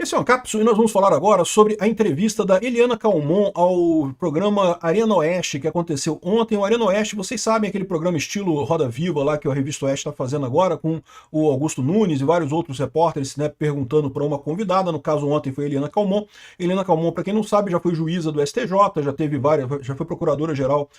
Esse é uma cápsula e nós vamos falar agora sobre a entrevista da Eliana Calmon ao programa Arena Oeste, que aconteceu ontem. O Arena Oeste, vocês sabem, aquele programa estilo Roda Viva lá que a Revista Oeste está fazendo agora, com o Augusto Nunes e vários outros repórteres, né, perguntando para uma convidada. No caso, ontem foi a Eliana Calmon. Eliana Calmon, para quem não sabe, já foi juíza do STJ, já foi procuradora-geral,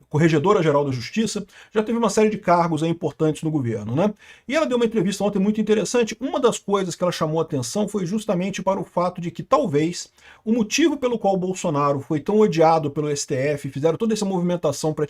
corregedora-geral da Justiça, já teve uma série de cargos importantes no governo, né? E ela deu uma entrevista ontem muito interessante. Uma das coisas que ela chamou a atenção foi justamente para o fato de que talvez o motivo pelo qual o Bolsonaro foi tão odiado pelo STF, fizeram toda essa movimentação para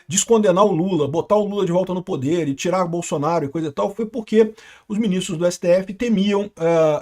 descondenar o Lula, botar o Lula de volta no poder e tirar o Bolsonaro e coisa e tal, foi porque os ministros do STF temiam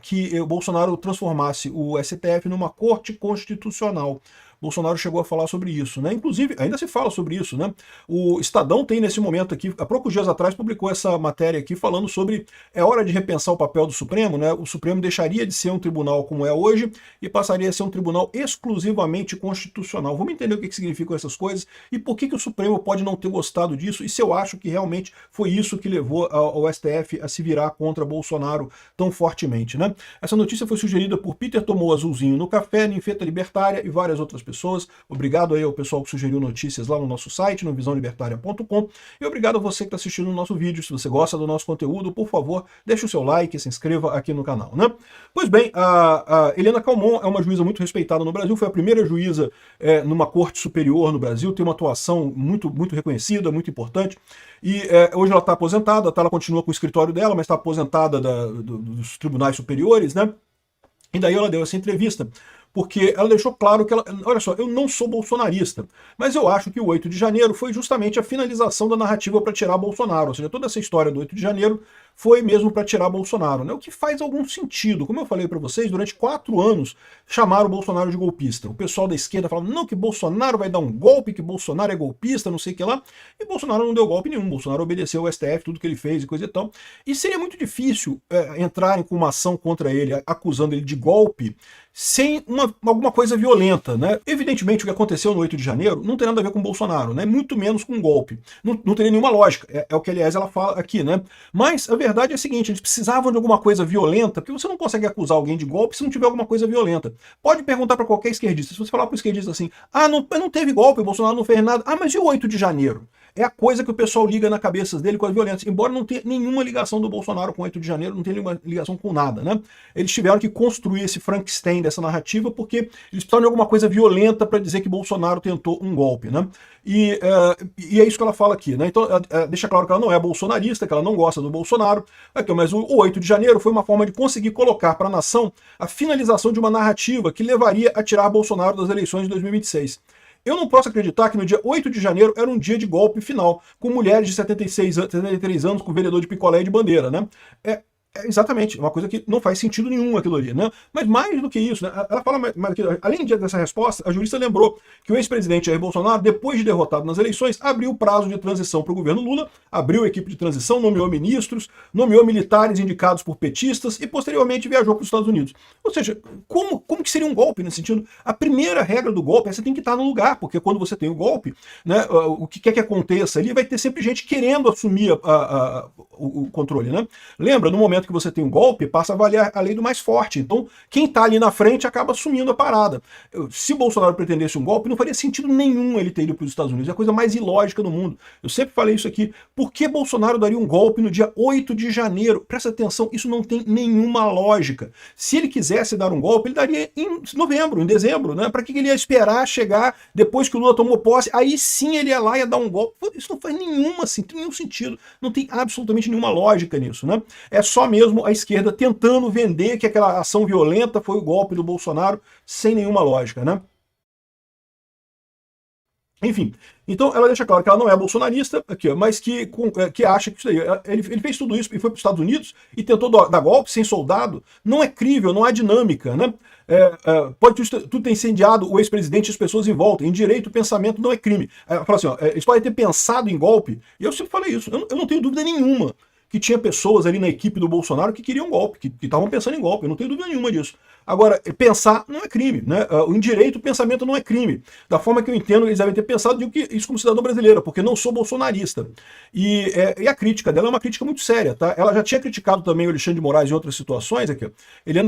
que o Bolsonaro transformasse o STF numa corte constitucional. Bolsonaro chegou a falar sobre isso, né? Inclusive, ainda se fala sobre isso, né? O Estadão tem nesse momento aqui, há poucos dias atrás, publicou essa matéria aqui falando sobre é hora de repensar o papel do Supremo, né? O Supremo deixaria de ser um tribunal como é hoje e passaria a ser um tribunal exclusivamente constitucional. Vamos entender o que significam essas coisas e por que o Supremo pode não ter gostado disso e se eu acho que realmente foi isso que levou ao STF a se virar contra Bolsonaro tão fortemente, né? Essa notícia foi sugerida por Peter Tomou Azulzinho no Café, Ninfeta Libertária e várias outras pessoas. Obrigado aí ao pessoal que sugeriu notícias lá no nosso site, no visãolibertaria.com, e obrigado a você que está assistindo o nosso vídeo. Se você gosta do nosso conteúdo, por favor, deixe o seu like e se inscreva aqui no canal, né? Pois bem, a Eliana Calmon é uma juíza muito respeitada no Brasil, foi a primeira juíza numa corte superior no Brasil, tem uma atuação muito reconhecida, muito importante, e hoje ela está aposentada, ela continua com o escritório dela, mas está aposentada dos tribunais superiores, né? E daí ela deu essa entrevista, porque ela deixou claro que olha só, eu não sou bolsonarista, mas eu acho que o 8 de janeiro foi justamente a finalização da narrativa para tirar Bolsonaro, ou seja, toda essa história do 8 de janeiro foi mesmo para tirar Bolsonaro, né? O que faz algum sentido. Como eu falei para vocês, durante 4 anos chamaram o Bolsonaro de golpista. O pessoal da esquerda falava, não, que Bolsonaro vai dar um golpe, que Bolsonaro é golpista, não sei o que lá, e Bolsonaro não deu golpe nenhum, Bolsonaro obedeceu ao STF, tudo que ele fez e coisa e tal, e seria muito difícil entrarem com uma ação contra ele, acusando ele de golpe, sem alguma coisa violenta, né? Evidentemente, o que aconteceu no 8 de janeiro não tem nada a ver com Bolsonaro, né? Muito menos com golpe. Não teria nenhuma lógica. É o que, aliás, ela fala aqui, né? Mas a verdade é a seguinte, eles precisavam de alguma coisa violenta, porque você não consegue acusar alguém de golpe se não tiver alguma coisa violenta. Pode perguntar para qualquer esquerdista. Se você falar para o esquerdista assim, não teve golpe, o Bolsonaro não fez nada. Ah, mas e o 8 de janeiro? É a coisa que o pessoal liga na cabeça dele com a violência. Embora não tenha nenhuma ligação do Bolsonaro com o 8 de janeiro, não tenha nenhuma ligação com nada, né? Eles tiveram que construir esse Frankenstein dessa narrativa porque eles precisavam de alguma coisa violenta para dizer que Bolsonaro tentou um golpe, né? E é isso que ela fala aqui, né? Então, deixa claro que ela não é bolsonarista, que ela não gosta do Bolsonaro, mas o 8 de janeiro foi uma forma de conseguir colocar para a nação a finalização de uma narrativa que levaria a tirar Bolsonaro das eleições de 2026. Eu não posso acreditar que no dia 8 de janeiro era um dia de golpe final, com mulheres de 73 anos, com vereador de picolé e de bandeira, né? Exatamente, uma coisa que não faz sentido nenhum aquilo ali, né? Mas mais do que isso, né? Ela fala, além dessa resposta, a jurista lembrou que o ex-presidente Jair Bolsonaro, depois de derrotado nas eleições, abriu o prazo de transição para o governo Lula, abriu a equipe de transição, nomeou ministros, nomeou militares indicados por petistas e posteriormente viajou para os Estados Unidos. Ou seja, como que seria um golpe nesse sentido? A primeira regra do golpe é você tem que estar no lugar, porque quando você tem o golpe, né, o que quer que aconteça ali, vai ter sempre gente querendo assumir o controle, né? Lembra, no momento que você tem um golpe, passa a valer a lei do mais forte. Então, quem está ali na frente acaba assumindo a parada. Se Bolsonaro pretendesse um golpe, não faria sentido nenhum ele ter ido para os Estados Unidos. É a coisa mais ilógica do mundo. Eu sempre falei isso aqui. Por que Bolsonaro daria um golpe no dia 8 de janeiro? Presta atenção, isso não tem nenhuma lógica. Se ele quisesse dar um golpe, ele daria em novembro, em dezembro, né? Para que ele ia esperar chegar depois que o Lula tomou posse? Aí sim ele ia lá e ia dar um golpe. Isso não faz nenhum sentido. Não tem absolutamente nenhuma lógica nisso, né? É só mesmo a esquerda tentando vender que aquela ação violenta foi o golpe do Bolsonaro, sem nenhuma lógica, né? Enfim, então ela deixa claro que ela não é bolsonarista, aqui, mas que acha que isso daí, ele fez tudo isso e foi para os Estados Unidos e tentou dar golpe sem soldado, não é crível, não há dinâmica, né? Pode tudo ter incendiado o ex-presidente e as pessoas em volta, em direito o pensamento não é crime. Ela fala assim, eles podem ter pensado em golpe, e eu sempre falei isso, eu não tenho dúvida nenhuma que tinha pessoas ali na equipe do Bolsonaro que queriam golpe, que estavam pensando em golpe, eu não tenho dúvida nenhuma disso. Agora, pensar não é crime, né? Em direito, o pensamento não é crime. Da forma que eu entendo, eles devem ter pensado, digo que isso como cidadão brasileiro, porque não sou bolsonarista. E a crítica dela é uma crítica muito séria, tá? Ela já tinha criticado também o Alexandre de Moraes em outras situações aqui. Ele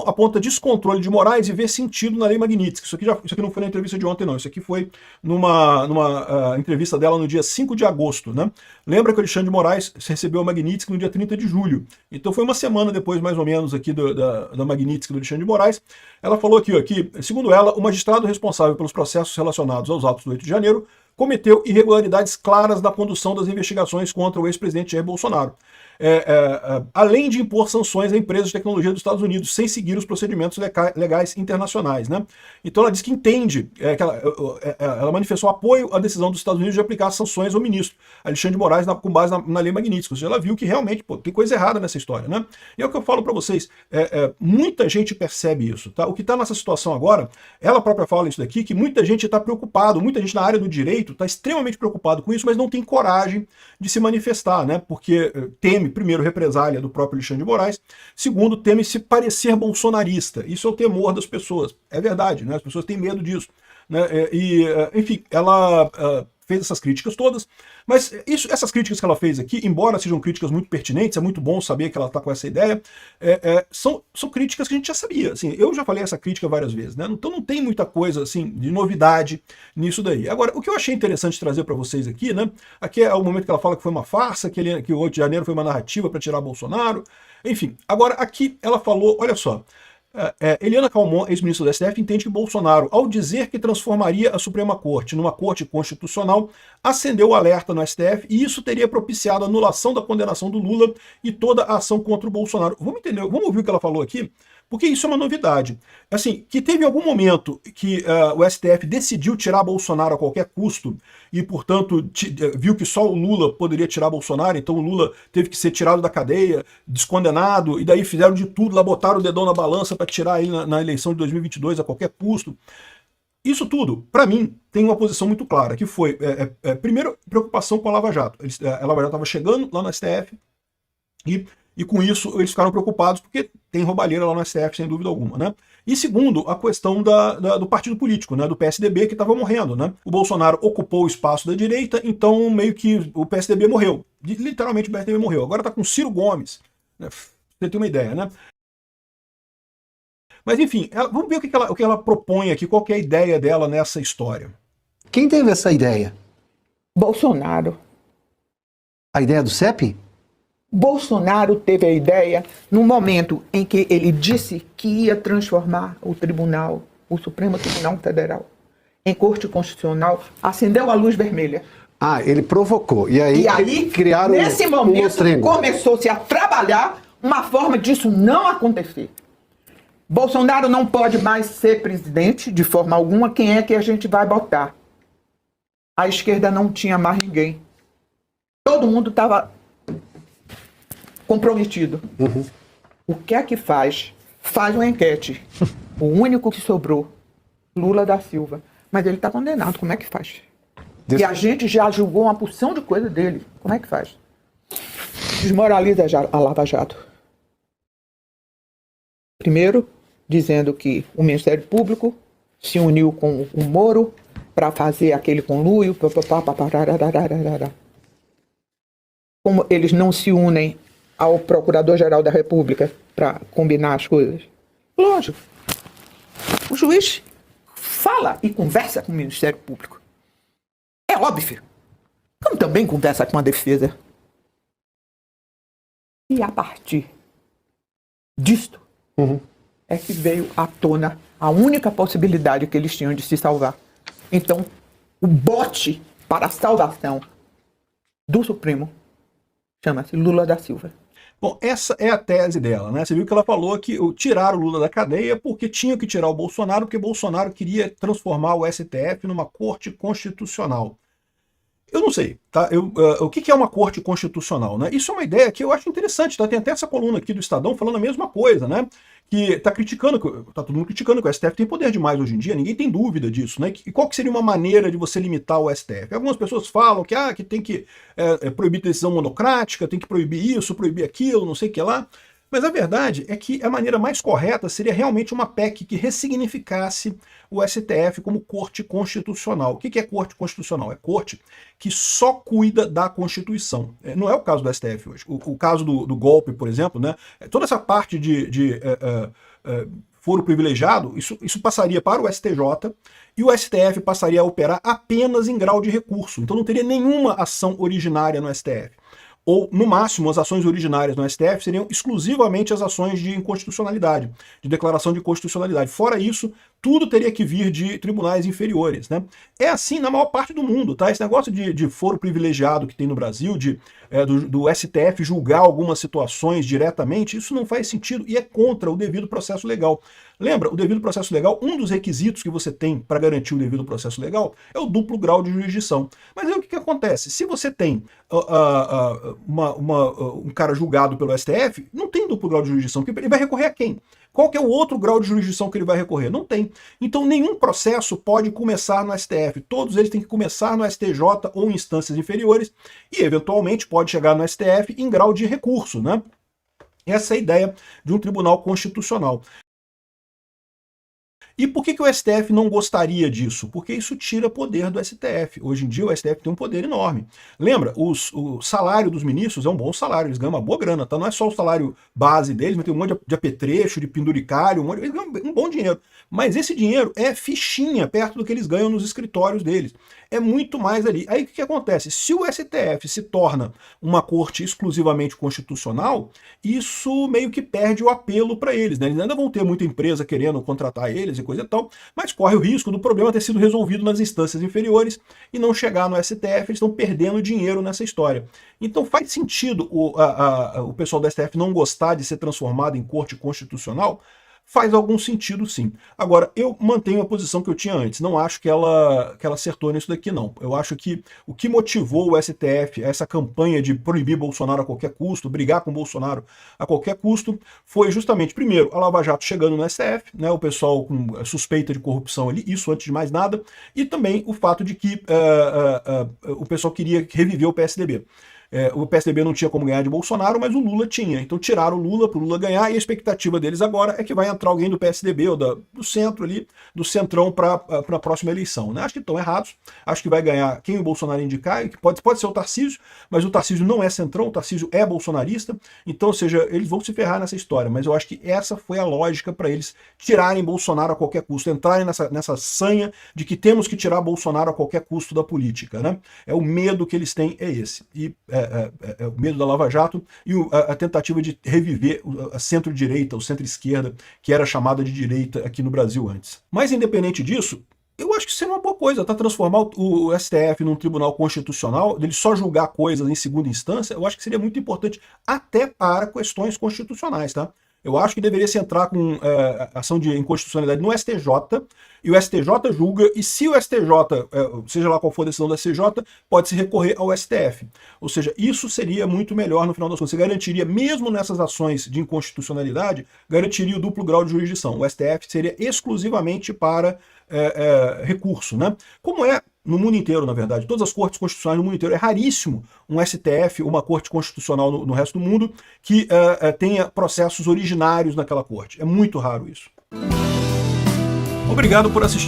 aponta descontrole de Moraes e vê sentido na lei Magnitsky. Isso aqui não foi na entrevista de ontem, não. Isso aqui foi numa entrevista dela no dia 5 de agosto, né? Lembra que o Alexandre de Moraes recebeu a Magnitsky no dia 30 de julho. Então foi uma semana depois, mais ou menos, aqui da Magnitsky do Alexandre de Moraes. Ela falou aqui, segundo ela, o magistrado responsável pelos processos relacionados aos atos do 8 de janeiro cometeu irregularidades claras na condução das investigações contra o ex-presidente Jair Bolsonaro. Além de impor sanções a empresas de tecnologia dos Estados Unidos, sem seguir os procedimentos legais internacionais, né? Então ela diz que entende, ela manifestou apoio à decisão dos Estados Unidos de aplicar sanções ao ministro Alexandre de Moraes com base na lei Magnitsky. Ou seja, ela viu que realmente tem coisa errada nessa história, né? E é o que eu falo para vocês, muita gente percebe isso, tá? O que está nessa situação agora, ela própria fala isso daqui, que muita gente está preocupado, muita gente na área do direito está extremamente preocupado com isso, mas não tem coragem de se manifestar, né? Porque teme, primeiro, represália do próprio Alexandre de Moraes, segundo, teme se parecer bolsonarista. Isso é o temor das pessoas. É verdade, né? As pessoas têm medo disso, né? Enfim, ela fez essas críticas todas, mas essas críticas que ela fez aqui, embora sejam críticas muito pertinentes, é muito bom saber que ela está com essa ideia, são críticas que a gente já sabia. Assim, eu já falei essa crítica várias vezes, né? Então não tem muita coisa assim de novidade nisso daí. Agora, o que eu achei interessante trazer para vocês aqui, né? Aqui é o momento que ela fala que foi uma farsa, que o 8 de janeiro foi uma narrativa para tirar Bolsonaro. Enfim, agora aqui ela falou, olha só, Eliana Calmon, ex-ministra do STF, entende que Bolsonaro, ao dizer que transformaria a Suprema Corte numa corte constitucional, acendeu o alerta no STF e isso teria propiciado a anulação da condenação do Lula e toda a ação contra o Bolsonaro. Vamos ouvir o que ela falou aqui? Porque isso é uma novidade. Assim, que teve algum momento que o STF decidiu tirar Bolsonaro a qualquer custo e, portanto, viu que só o Lula poderia tirar Bolsonaro, então o Lula teve que ser tirado da cadeia, descondenado, e daí fizeram de tudo, lá botaram o dedão na balança para tirar ele na eleição de 2022 a qualquer custo. Isso tudo, para mim, tem uma posição muito clara, que foi, primeiro, preocupação com a Lava Jato. A Lava Jato estava chegando lá no STF e com isso eles ficaram preocupados porque tem roubalheira lá no STF, sem dúvida alguma, né? E segundo, a questão do partido político, né, do PSDB, que estava morrendo, né? O Bolsonaro ocupou o espaço da direita, então meio que o PSDB morreu. Literalmente o PSDB morreu. Agora está com Ciro Gomes, né? Você tem uma ideia, né? Mas enfim, vamos ver o que ela propõe aqui, qual que é a ideia dela nessa história. Quem teve essa ideia? Bolsonaro. A ideia do CEP? Bolsonaro teve a ideia no momento em que ele disse que ia transformar o Supremo Tribunal Federal, em Corte Constitucional, acendeu a luz vermelha. Ah, ele provocou. E aí criaram nesse momento, começou-se a trabalhar uma forma disso não acontecer. Bolsonaro não pode mais ser presidente de forma alguma. Quem é que a gente vai botar? A esquerda não tinha mais ninguém. Todo mundo estava comprometido. Uhum. O que é que faz? Faz uma enquete. O único que sobrou, Lula da Silva. Mas ele está condenado, como é que faz? E a gente já julgou uma porção de coisa dele. Como é que faz? Desmoraliza a Lava Jato. Primeiro, dizendo que o Ministério Público se uniu com o Moro para fazer aquele conluio. Como eles não se unem ao Procurador-Geral da República para combinar as coisas. Lógico. O juiz fala e conversa com o Ministério Público. É óbvio. Como também conversa com a defesa. E a partir disto é que veio à tona a única possibilidade que eles tinham de se salvar. Então, o bote para a salvação do Supremo chama-se Lula da Silva. Bom, essa é a tese dela, né? Você viu que ela falou que tiraram o Lula da cadeia porque tinha que tirar o Bolsonaro, porque Bolsonaro queria transformar o STF numa corte constitucional. Eu não sei, tá? O que é uma corte constitucional, né? Isso é uma ideia que eu acho interessante, tá? Tem até essa coluna aqui do Estadão falando a mesma coisa, né? Que tá todo mundo criticando que o STF tem poder demais hoje em dia, ninguém tem dúvida disso, né? E qual que seria uma maneira de você limitar o STF? Algumas pessoas falam que tem que proibir decisão monocrática, tem que proibir isso, proibir aquilo, não sei o que lá. Mas a verdade é que a maneira mais correta seria realmente uma PEC que ressignificasse o STF como corte constitucional. O que é corte constitucional? É corte que só cuida da Constituição. Não é o caso do STF hoje. O caso do golpe, por exemplo, né? Toda essa parte de foro privilegiado, isso passaria para o STJ e o STF passaria a operar apenas em grau de recurso. Então não teria nenhuma ação originária no STF. Ou, no máximo, as ações originárias no STF seriam exclusivamente as ações de inconstitucionalidade, de declaração de constitucionalidade. Fora isso, tudo teria que vir de tribunais inferiores, né? É assim na maior parte do mundo, tá? Esse negócio de foro privilegiado que tem no Brasil, do STF julgar algumas situações diretamente, isso não faz sentido e é contra o devido processo legal. Lembra, o devido processo legal, um dos requisitos que você tem para garantir o devido processo legal é o duplo grau de jurisdição. Mas aí o que acontece? Se você tem um cara julgado pelo STF, não tem duplo grau de jurisdição, porque ele vai recorrer a quem? Qual que é o outro grau de jurisdição que ele vai recorrer? Não tem. Então nenhum processo pode começar no STF. Todos eles têm que começar no STJ ou em instâncias inferiores e, eventualmente, pode chegar no STF em grau de recurso, né? Essa é a ideia de um tribunal constitucional. E por que o STF não gostaria disso? Porque isso tira poder do STF. Hoje em dia o STF tem um poder enorme. Lembra, o salário dos ministros é um bom salário, eles ganham uma boa grana, tá? Não é só o salário base deles, mas tem um monte de apetrecho, de penduricário, eles ganham um bom dinheiro. Mas esse dinheiro é fichinha perto do que eles ganham nos escritórios deles. É muito mais ali. Aí o que acontece? Se o STF se torna uma corte exclusivamente constitucional, isso meio que perde o apelo para eles, né? Eles ainda vão ter muita empresa querendo contratar eles e coisa e tal, mas corre o risco do problema ter sido resolvido nas instâncias inferiores e não chegar no STF, eles estão perdendo dinheiro nessa história. Então faz sentido o pessoal do STF não gostar de ser transformado em corte constitucional? Faz algum sentido, sim. Agora, eu mantenho a posição que eu tinha antes. Não acho que ela acertou nisso daqui, não. Eu acho que o que motivou o STF a essa campanha de proibir Bolsonaro a qualquer custo, brigar com Bolsonaro a qualquer custo, foi justamente, primeiro, a Lava Jato chegando no STF, né, o pessoal com suspeita de corrupção ali, isso antes de mais nada, e também o fato de que o pessoal queria reviver o PSDB. O PSDB não tinha como ganhar de Bolsonaro, mas o Lula tinha. Então tiraram o Lula para o Lula ganhar e a expectativa deles agora é que vai entrar alguém do PSDB ou do centro ali, do centrão para a próxima eleição, né? Acho que estão errados. Acho que vai ganhar quem o Bolsonaro indicar, que pode ser o Tarcísio, mas o Tarcísio não é centrão, o Tarcísio é bolsonarista. Então, ou seja, eles vão se ferrar nessa história. Mas eu acho que essa foi a lógica para eles tirarem Bolsonaro a qualquer custo, entrarem nessa sanha de que temos que tirar Bolsonaro a qualquer custo da política, né? O medo que eles têm é esse. E o medo da Lava Jato e a tentativa de reviver a centro-direita, ou centro-esquerda, que era chamada de direita aqui no Brasil antes. Mas independente disso, eu acho que seria uma boa coisa, tá? Transformar o STF num tribunal constitucional, dele só julgar coisas em segunda instância, eu acho que seria muito importante até para questões constitucionais, tá? Eu acho que deveria se entrar com ação de inconstitucionalidade no STJ, e o STJ julga, e se o STJ, seja lá qual for a decisão do STJ, pode-se recorrer ao STF. Ou seja, isso seria muito melhor no final das contas. Você garantiria, mesmo nessas ações de inconstitucionalidade, garantiria o duplo grau de jurisdição. O STF seria exclusivamente para recurso, né? Como é no mundo inteiro, na verdade. Todas as cortes constitucionais no mundo inteiro. É raríssimo um STF, uma corte constitucional no resto do mundo, que tenha processos originários naquela corte. É muito raro isso. Obrigado por assistir.